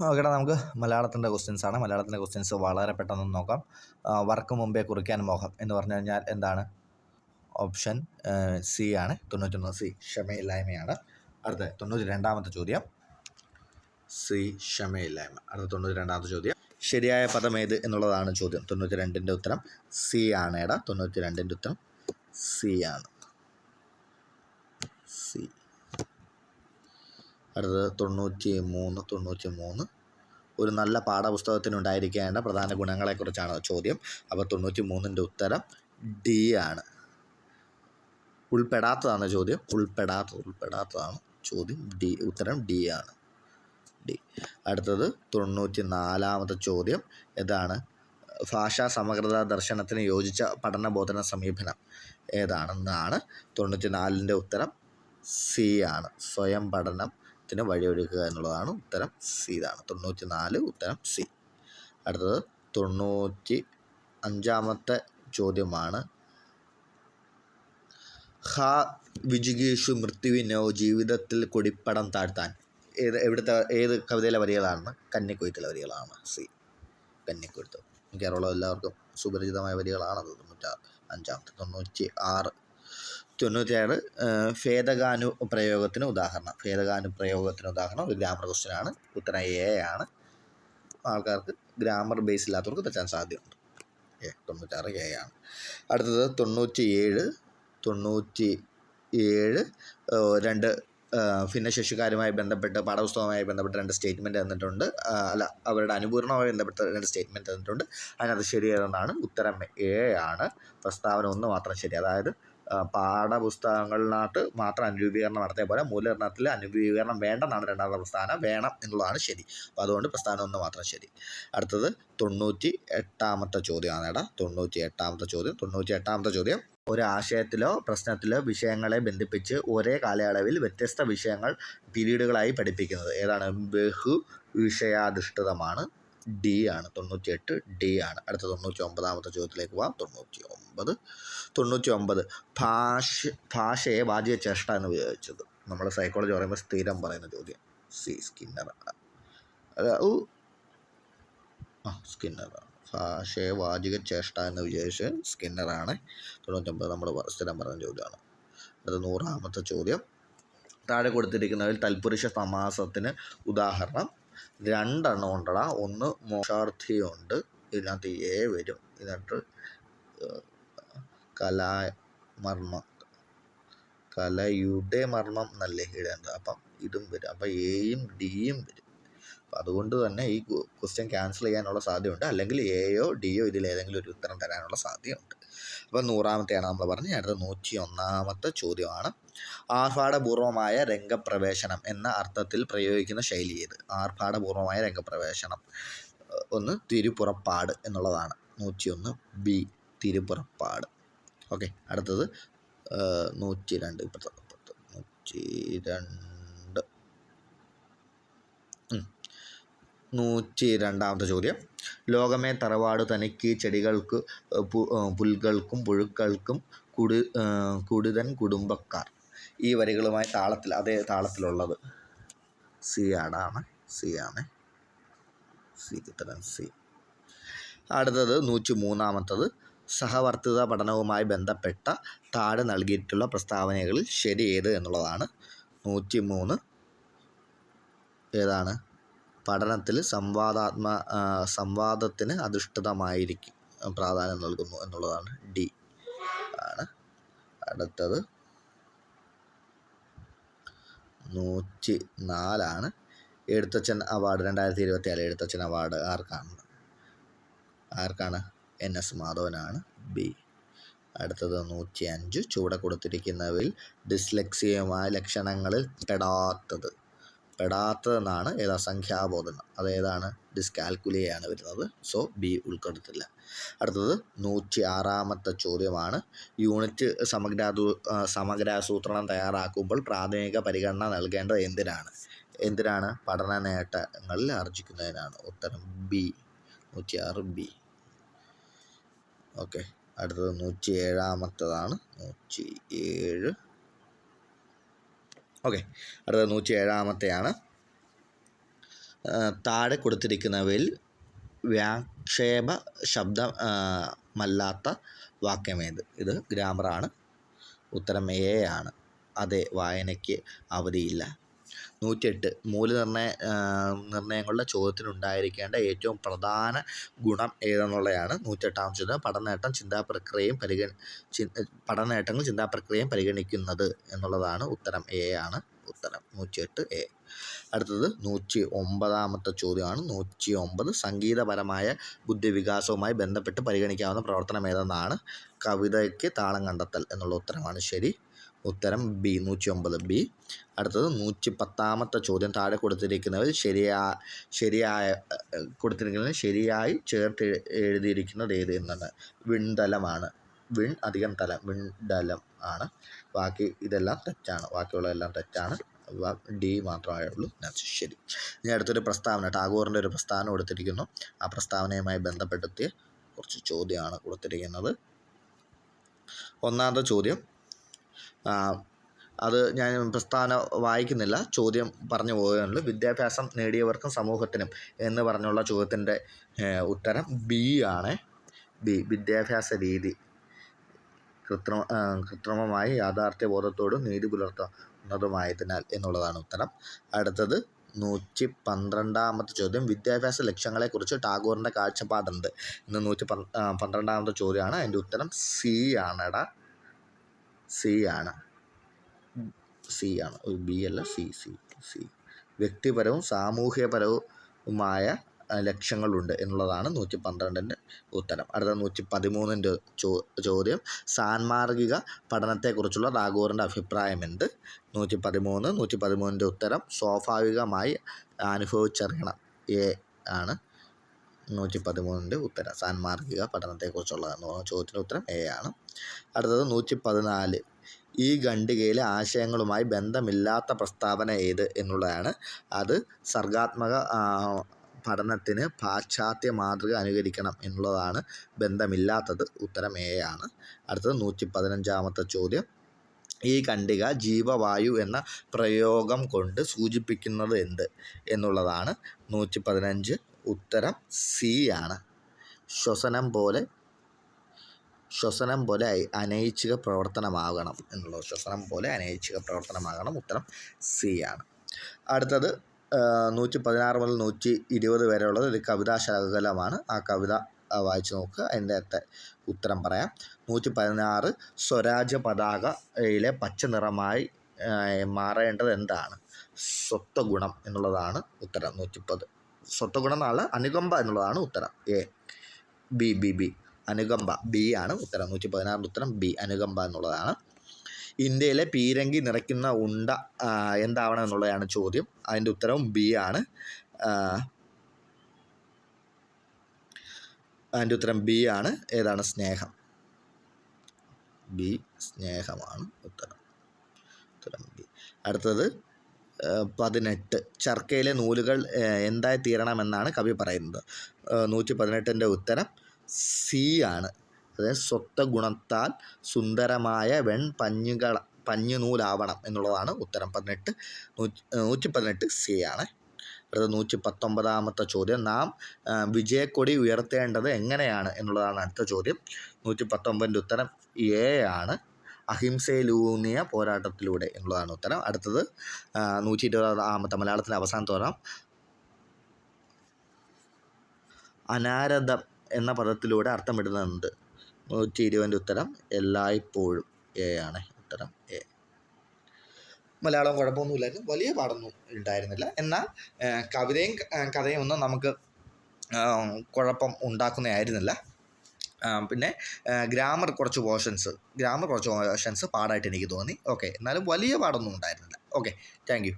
ഓക്കെടാ, നമുക്ക് മലയാളത്തിൻ്റെ ക്വസ്റ്റ്യൻസാണ്. മലയാളത്തിൻ്റെ ക്വസ്റ്റ്യൻസ് വളരെ പെട്ടെന്ന് നോക്കാം. വർക്ക് മുമ്പേ കുറിക്കാൻ മോഹം എന്ന് പറഞ്ഞു കഴിഞ്ഞാൽ എന്താണ്? ഓപ്ഷൻ സി ആണ്. 91 സി, ക്ഷമയില്ലായ്മയാണ്. അടുത്ത 92ാമത്തെ ചോദ്യം, സി ക്ഷമയില്ലായ്മ. അടുത്ത 92ാമത്തെ ചോദ്യം, ശരിയായ പദം ഏത് എന്നുള്ളതാണ് ചോദ്യം. 92ൻ്റെ ഉത്തരം സി ആണ്. 92ൻ്റെ ഉത്തരം സി ആണ്. സി. അടുത്തത് 93. ഒരു നല്ല പാഠപുസ്തകത്തിനുണ്ടായിരിക്കേണ്ട പ്രധാന ഗുണങ്ങളെക്കുറിച്ചാണ് ചോദ്യം. അപ്പോൾ 93ൻ്റെ ഉത്തരം ഡി ആണ്. ഉൾപ്പെടാത്തതാണ് ചോദ്യം. ഉൾപ്പെടാത്തതാണ് ചോദ്യം. ഡി, ഉത്തരം ഡി ആണ്. ഡി. അടുത്തത് 94ാമത്തെ ചോദ്യം, ഏതാണ്? ഭാഷാ സമഗ്രത ദർശനത്തിന് യോജിച്ച പഠനബോധന സമീപനം ഏതാണെന്നാണ്. 94ൻ്റെ ഉത്തരം സി ആണ്. സ്വയം പഠനത്തിന് വഴിയൊരുക്കുക എന്നുള്ളതാണ് ഉത്തരം. സി ഇതാണ്. 94 ഉത്തരം സി. അടുത്തത് 95ാമത്തെ ചോദ്യമാണ്, ഹാ വിജിഗീഷു മൃത്യുവിനോ ജീവിതത്തിൽ കൊടിപ്പടം താഴ്ത്താൻ ഏത് കവിതയിലെ വരികളാണ്? കന്നിക്കൊയ്ത്തിലെ വരികളാണ്. സി, കന്നിക്കൊയ്ത്ത്. കേരളം എല്ലാവർക്കും സുപരിചിതമായ വരികളാണത്. 95ാമത്തെ. 96 ഭേദഗാനുപ്രയോഗത്തിന് ഉദാഹരണം. ഒരു ഗ്രാമർ ക്വസ്റ്റ്യൻ ആണ്. ഉത്തരം എ ആണ്. ആൾക്കാർക്ക് ഗ്രാമർ ബേസ് ഇല്ലാത്തവർക്ക് തെറ്റാൻ സാധ്യതയുണ്ട്. 96 എ ആണ്. അടുത്തത് 97 രണ്ട് ഭിന്നശേഷിക്കാരുമായി ബന്ധപ്പെട്ട് പാഠപുസ്തകവുമായി ബന്ധപ്പെട്ട് 2 സ്റ്റേറ്റ്മെൻറ്റ് തന്നിട്ടുണ്ട്. അവരുടെ അനുപൂർണവുമായി ബന്ധപ്പെട്ട് 2 സ്റ്റേറ്റ്മെൻറ്റ് തന്നിട്ടുണ്ട്. അതിനകത്ത് ശരിയായതെന്നാണ്. ഉത്തരം എ ആണ്. പ്രസ്താവന 1 മാത്രം ശരി. അതായത് പാഠപുസ്തകങ്ങളിനകത്ത് മാത്രം അനുരൂപീകരണം നടത്തിയ പോലെ മൂലധനത്തിൽ അനുരൂപീകരണം വേണ്ടെന്നാണ് രണ്ടാമത്തെ പ്രസ്താവന. വേണം എന്നുള്ളതാണ് ശരി. അപ്പോൾ അതുകൊണ്ട് പ്രസ്താവന 1 മാത്രം ശരി. അടുത്തത് 98ാമത്തെ ചോദ്യമാണ്. 98ാമത്തെ ചോദ്യം, ഒരു ആശയത്തിലോ പ്രശ്നത്തിലോ വിഷയങ്ങളെ ബന്ധിപ്പിച്ച് ഒരേ കാലയളവിൽ വ്യത്യസ്ത വിഷയങ്ങൾ പീരീഡുകളായി പഠിപ്പിക്കുന്നത് ഏതാണ്? ബഹുവിഷയാധിഷ്ഠിതമാണ്. ഡി ആണ്. 98 ഡി ആണ്. അടുത്ത 99ാമത്തെ ചോദ്യത്തിലേക്ക് പോകാം. 99 ഭാഷയെ വാചിക ചേഷ്ട എന്ന് ഉപയോഗിച്ചത്. നമ്മൾ സൈക്കോളജി പറയുമ്പോൾ സ്ഥിരം പറയുന്ന ചോദ്യം. സി, സ്കിന്നറാണ്. സ്കിന്നറാണ്. ഭാഷയെ വാചിക ചേഷ്ട എന്ന് വിചാരിച്ച് സ്കിന്നറാണ്. 99 നമ്മൾ സ്ഥിരം പറയുന്ന ചോദ്യമാണ്. അത് 100ാമത്തെ ചോദ്യം, താഴെ കൊടുത്തിരിക്കുന്നതിൽ തൽപുരുഷ സമാസത്തിന് ഉദാഹരണം 2 ഉണ്ടടാ. ഒന്ന് മോക്ഷാർത്ഥിയുണ്ട്. ഇതിനകത്ത് എ വരും. ഇതിനകത്ത് കലയുടെ മർമ്മം എന്നല്ലേ ഇടേണ്ടത്. അപ്പം ഇതും വരും. അപ്പം എയും ഡിയും വരും. അപ്പം അതുകൊണ്ട് തന്നെ ഈ ക്വസ്റ്റ്യൻ ക്യാൻസൽ ചെയ്യാനുള്ള സാധ്യതയുണ്ട്. അല്ലെങ്കിൽ എയോ ഡിയോ ഇതിലേതെങ്കിലും ഒരു ഉത്തരം തരാനുള്ള സാധ്യതയുണ്ട്. അപ്പം 100ാമത്തെയാണ് നമ്മൾ പറഞ്ഞത്. അടുത്ത 101ാമത്തെ ചോദ്യമാണ്, ആർഭാടപൂർവമായ രംഗപ്രവേശനം എന്ന അർത്ഥത്തിൽ പ്രയോഗിക്കുന്ന ശൈലി ഏത്? ആർഭാടപൂർവമായ രംഗപ്രവേശനം. ഒന്ന് തിരുപ്പുറപ്പാട് എന്നുള്ളതാണ്. 101 ബി, തിരുപ്പുറപ്പാട്. ഓക്കെ. അടുത്തത് 102. 102ാമത്തെ ചോദ്യം, ലോകമേ തറവാട് തനിക്ക് ചെടികൾക്ക് പുൽകൾക്കും പുഴുക്കൾക്കും കുടിതൻ കുടുംബക്കാർ. ഈ വരികളുമായി അതേ താളത്തിലുള്ളത് സി ആണ്. സി, ഉത്തരം സി. അടുത്തത് 103ാമത്തത്, സഹവർത്തിത പഠനവുമായി ബന്ധപ്പെട്ട താഴെ നൽകിയിട്ടുള്ള പ്രസ്താവനകളിൽ ശരി ഏത് എന്നുള്ളതാണ്. 103 ഏതാണ്? പഠനത്തിൽ സംവാദത്തിന് അധിഷ്ഠിതമായിരിക്കും പ്രാധാന്യം നൽകുന്നു എന്നുള്ളതാണ്. ഡി ആണ്. അടുത്തത് 104 എഴുത്തച്ഛൻ അവാർഡ് 2024 എഴുത്തച്ഛൻ അവാർഡ് ആർക്കാണ്? NS മാധവനാണ്. ബി. അടുത്തത് 105 ചുവടെ കൊടുത്തിരിക്കുന്നവയിൽ ഡിസ്ലെക്സിയമായ ലക്ഷണങ്ങളിൽ പെടാത്തതെന്നാണ്. ഏതാ? സംഖ്യാബോധനം. അതേതാണ്? ഡിസ്കാൽക്കുലിയാണ് വരുന്നത്. സോ ബി ഉൾപ്പെടുത്തില്ല. അടുത്തത് 106ാമത്തെ ചോദ്യമാണ്, യൂണിറ്റ് സമഗ്രാസൂത്രണം തയ്യാറാക്കുമ്പോൾ പ്രാഥമിക പരിഗണന നൽകേണ്ടത് എന്തിനാണ്? പഠന നേട്ടങ്ങളിൽ ആർജിക്കുന്നതിനാണ്. ഉത്തരം ബി, 106 ബി. ഓക്കെ. അടുത്തത് 107ാമത്തതാണ്. 107. ഓക്കെ. അടുത്തത് 107ാമത്തെയാണ്, താഴെ കൊടുത്തിരിക്കുന്നവയിൽ വ്യാക്ഷേപ ശബ്ദമല്ലാത്ത വാക്യമേത്? ഇത് ഗ്രാമറാണ്. ഉത്തരം എ ആണ്. അതെ, വായനയ്ക്ക് അവധിയില്ല. 108 നിർണ്ണയങ്ങളുടെ ചോദ്യത്തിനുണ്ടായിരിക്കേണ്ട ഏറ്റവും പ്രധാന ഗുണം ഏതെന്നുള്ളതാണ് 108ാം ചോദ്യം. പഠനനേട്ടങ്ങൾ ചിന്താപ്രക്രിയയും പരിഗണിക്കുന്നത് എന്നുള്ളതാണ്. ഉത്തരം എ ആണ്. ഉത്തരം 108 എ. അടുത്തത് 109ാമത്തെ ചോദ്യമാണ്. 109 സംഗീതപരമായ ബുദ്ധിവികാസവുമായി ബന്ധപ്പെട്ട് പരിഗണിക്കാവുന്ന പ്രവർത്തനം ഏതെന്നാണ്. കവിതയ്ക്ക് താളം കണ്ടെത്തൽ എന്നുള്ള ഉത്തരമാണ് ശരി. ഉത്തരം ബി, 109 ബി. അടുത്തത് 110ാമത്തെ ചോദ്യം. താഴെ കൊടുത്തിരിക്കുന്നതിൽ ശരിയായി ചേർത്ത് എഴുതിയിരിക്കുന്നത് ഏത് എന്നാണ്. വിൺതലമാണ്. വിൺ അധികം തലം, വിൺതലം ആണ്. ബാക്കി ഇതെല്ലാം തെറ്റാണ്. ബാക്കിയുള്ളതെല്ലാം തെറ്റാണ്. ഡി മാത്രമേ ഉള്ളൂ ശരി. ഇനി അടുത്തൊരു പ്രസ്താവന, ടാഗോറിൻ്റെ ഒരു പ്രസ്താവന കൊടുത്തിരിക്കുന്നു. ആ പ്രസ്താവനയുമായി ബന്ധപ്പെടുത്തിയ കുറച്ച് ചോദ്യമാണ് കൊടുത്തിരിക്കുന്നത്. ഒന്നാമത്തെ ചോദ്യം, അത് ഞാൻ പ്രസ്താവന വായിക്കുന്നില്ല, ചോദ്യം പറഞ്ഞു പോവുകയുള്ളൂ. വിദ്യാഭ്യാസം നേടിയവർക്കും സമൂഹത്തിനും എന്ന് പറഞ്ഞുള്ള ചോദ്യത്തിൻ്റെ ഉത്തരം ബി ആണ്. ബി, വിദ്യാഭ്യാസ രീതി കൃത്രിമമായി യാഥാർത്ഥ്യബോധത്തോടും നീതി പുലർത്തുന്നതുമായതിനാൽ എന്നുള്ളതാണ് ഉത്തരം. അടുത്തത് 112ാമത്തെ ചോദ്യം. വിദ്യാഭ്യാസ ലക്ഷ്യങ്ങളെക്കുറിച്ച് ടാഗോറിൻ്റെ കാഴ്ചപ്പാടുണ്ട് ഇന്ന് 112ാമത്തെ ചോദ്യമാണ്. അതിൻ്റെ ഉത്തരം സി ആണെടാ. സി ആണ്. ബി അല്ല, സി. വ്യക്തിപരവും സാമൂഹ്യപരവുമായ ലക്ഷ്യങ്ങളുണ്ട് എന്നുള്ളതാണ് 112ൻ്റെ ഉത്തരം. അടുത്ത 113ൻ്റെ ചോദ്യം. സാൻമാർഗിക പഠനത്തെക്കുറിച്ചുള്ള ടാഗോറിൻ്റെ അഭിപ്രായം എന്ത്? 113ൻ്റെ ഉത്തരം സ്വാഭാവികമായി അനുഭവിച്ചറിയണം. എ ആണ് 113ൻ്റെ ഉത്തരം. സാൻമാർഗിക പഠനത്തെക്കുറിച്ചുള്ള ചോദ്യത്തിൻ്റെ ഉത്തരം എ ആണ്. അടുത്തത് 114. ഈ ഖണ്ഡികയിലെ ആശയങ്ങളുമായി ബന്ധമില്ലാത്ത പ്രസ്താവന ഏത് എന്നുള്ളതാണ്. അത് സർഗാത്മക പഠനത്തിന് പാശ്ചാത്യ മാതൃക അനുകരിക്കണം എന്നുള്ളതാണ് ബന്ധമില്ലാത്തത്. ഉത്തരം എ ആണ്. അടുത്തത് 115ാമത്തെ ചോദ്യം. ഈ ഖണ്ഡിക ജീവവായു എന്ന പ്രയോഗം കൊണ്ട് സൂചിപ്പിക്കുന്നത് എന്ത് എന്നുള്ളതാണ്. 115 ഉത്തരം സി ആണ്. ശ്വസനം പോലെ അനൈച്ഛിക പ്രവർത്തനമാകണം എന്നുള്ളത്. ശ്വസനം പോലെ അനൈച്ഛിക പ്രവർത്തനമാകണം. ഉത്തരം സി ആണ്. അടുത്തത് 116 മുതൽ 120 വരെയുള്ളത് ഒരു കവിതാശകലമാണ്. ആ കവിത വായിച്ചു നോക്കുക. അതിൻ്റെ ഉത്തരം പറയാം. 116 സ്വരാജ്യ പതാകയിലെ പച്ച നിറമായി മാറേണ്ടത് എന്താണ്? സ്വത്വഗുണം എന്നുള്ളതാണ് ഉത്തരം. 110 സ്വത്വഗുണം എന്നുള്ള അനുകമ്പ എന്നുള്ളതാണ് ഉത്തരം. എ. ബി അനുകമ്പ ബി ആണ് ഉത്തരം. 116ൻ്റെ ഉത്തരം ബി, അനുകമ്പ എന്നുള്ളതാണ്. ഇന്ത്യയിലെ പീരങ്കി നിറയ്ക്കുന്ന ഉണ്ട എന്താവണം എന്നുള്ളതാണ് ചോദ്യം. അതിൻ്റെ ഉത്തരവും ബി ആണ്. അതിൻ്റെ ഉത്തരം ബി ആണ്. ഏതാണ്? സ്നേഹം. ബി, സ്നേഹമാണ് ഉത്തരം. ഉത്തരം ബി. അടുത്തത് 18. ചർക്കയിലെ നൂലുകൾ എന്തായി തീരണമെന്നാണ് കവി പറയുന്നത്. 118ൻ്റെ ഉത്തരം സി ആണ്. അതായത് സ്വത്വഗുണത്താൽ സുന്ദരമായ പഞ്ഞുനൂലാവണം എന്നുള്ളതാണ് ഉത്തരം. 118 സി ആണ്. അടുത്ത 119ാമത്തെ ചോദ്യം. നാം വിജയക്കൊടി ഉയർത്തേണ്ടത് എങ്ങനെയാണ് എന്നുള്ളതാണ് അടുത്ത ചോദ്യം. 119ൻ്റെ ഉത്തരം എ ആണ്. അഹിംസയിലൂന്നിയ പോരാട്ടത്തിലൂടെ എന്നുള്ളതാണ് ഉത്തരം. അടുത്തത് 120ാമത്തെ മലയാളത്തിലെ അവസാനത്തെ ഓരം. അനാരതം എന്ന പദത്തിലൂടെ അർത്ഥമിടുന്നുണ്ട്. 120ൻ്റെ ഉത്തരം എല്ലായ്പ്പോഴും എ ആണ്. ഉത്തരം എ. മലയാളം കുഴപ്പമൊന്നുമില്ലായിരുന്നു, വലിയ പാടൊന്നും ഉണ്ടായിരുന്നില്ല. എന്നാൽ കവിതയും കഥയും ഒന്നും നമുക്ക് കുഴപ്പം ഉണ്ടാക്കുന്നതായിരുന്നില്ല. പിന്നെ ഗ്രാമർ കുറച്ച് പോർഷൻസ് പാടായിട്ട് എനിക്ക് തോന്നി. ഓക്കെ, എന്നാലും വലിയ പാടൊന്നും ഉണ്ടായിരുന്നില്ല. Okay, thank you.